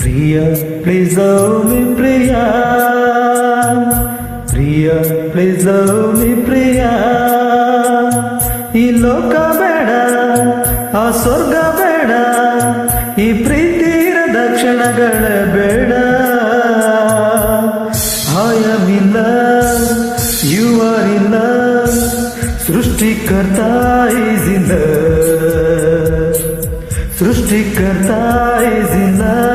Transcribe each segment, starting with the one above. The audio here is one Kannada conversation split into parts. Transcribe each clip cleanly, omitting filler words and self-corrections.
Priya, please love me, Priya. Priya, please love me, Priya. ಈ ಲೋಕ ಬೇಡ, ಆ ಸ್ವರ್ಗ ಬೇಡ, ಈ ಪ್ರೀತಿರ ದಕ್ಷಿಣಗಳ ಬೇಡ. I am in love, you are in love, ಸೃಷ್ಟಿಕರ್ತ is in love, ಸೃಷ್ಟಿಕರ್ತ is in love.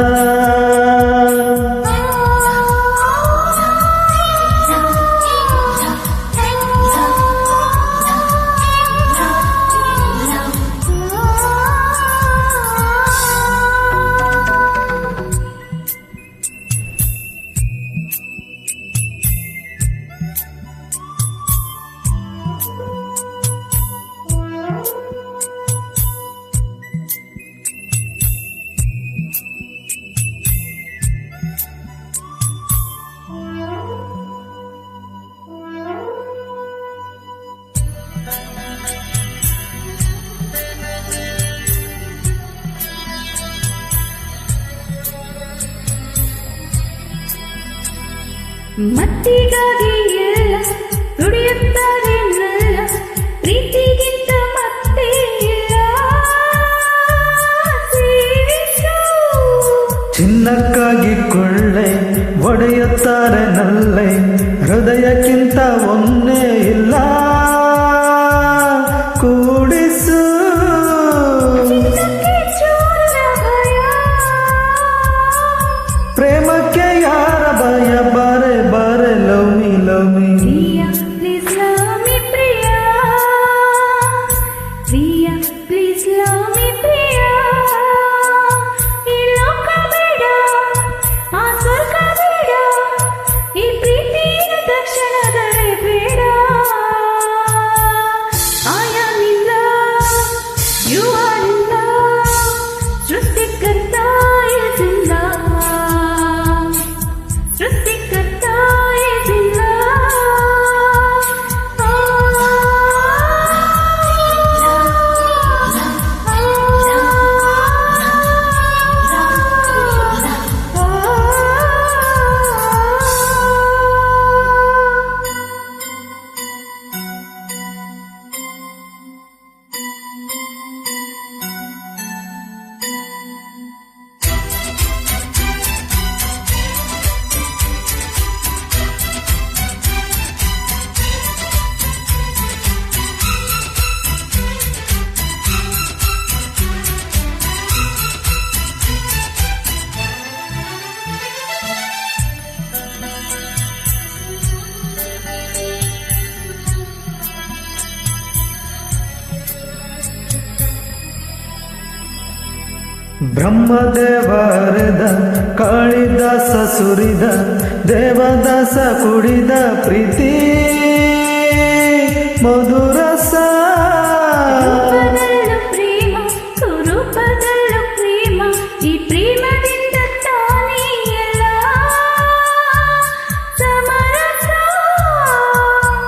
ಮತ್ತಿಗಾಗಿ ಎಲ್ಲ ದುಡಿಯುತ್ತಾರೆ ನಲ್ಲ, ಪ್ರೀತಿಗಿಂತ ಮತ್ತೆ ಇಲ್ಲ. ಚಿನ್ನಕ್ಕಾಗಿ ಕೊಳ್ಳೆ ಒಡೆಯುತ್ತಾರೆ ನಲ್ಲೆ, ಹೃದಯಕ್ಕಿಂತ ಒಂದೇ ಇಲ್ಲ. ಕೂಡಿಸು ಪ್ರೇಮಕ್ಕೆ ಯಾರ ಭಯ, ಬಾರೆ ಬಾರೆ love me love me. Priya please love me Priya, Priya please love me Priya. ಈ ಲೋಕ ಬೇಡ, ಆ ಸ್ವರ್ಗ ಬೇಡ, ಈ ಪ್ರೀತಿಯ ತಕ್ಷಣಗಳೇ ಬೇಡ. I am in love, you are in love, ಸೃಷ್ಟಿಕರ್ತ is in love, ಸೃಷ್ಟಿಕರ್ತ is in love. ಬ್ರಹ್ಮದೇವರದ ಕಾಳಿದಾಸ ಸುರಿದ, ದೇವದಾಸ ಕುಡಿದ ಪ್ರೀತಿ ಮಧುರಸ. ರೂಪದಲ್ಲೂ ಪ್ರೇಮ, ಸ್ವರೂಪದಲ್ಲೂ ಪ್ರೇಮ, ಈ ಪ್ರೇಮದಿಂದ ತಾನೇ ಎಲ್ಲ ಸಮರಸ.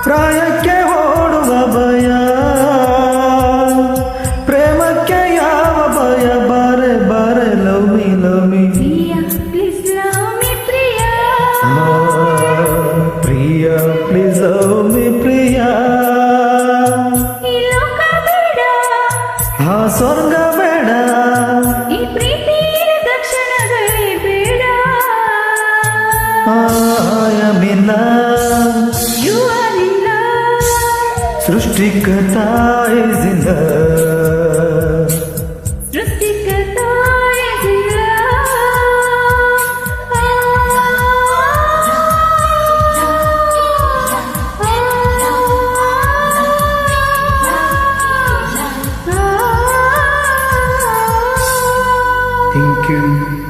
ಪ್ರಾಯಕ್ಕೆ ಓಡುವ ಭಯ, ಪ್ರೇಮಕ್ಕೆ ಯಾವ ಭಯ, ಬಾರೆ ಬಾರೆ love me love me. Priya please love me Priya, Priya please love me Priya. ಈ ಲೋಕ ಬೇಡ, ಆ ಸ್ವರ್ಗ ಬೇಡ, ಈ ಪ್ರೀತಿಯ ತಕ್ಷಣಗಳೇ ಬೇಡ. I am in love, You are in love, ಸೃಷ್ಟಿಕರ್ತ is in love, ಸೃಷ್ಟಿಕರ್ತ is in love. thank you.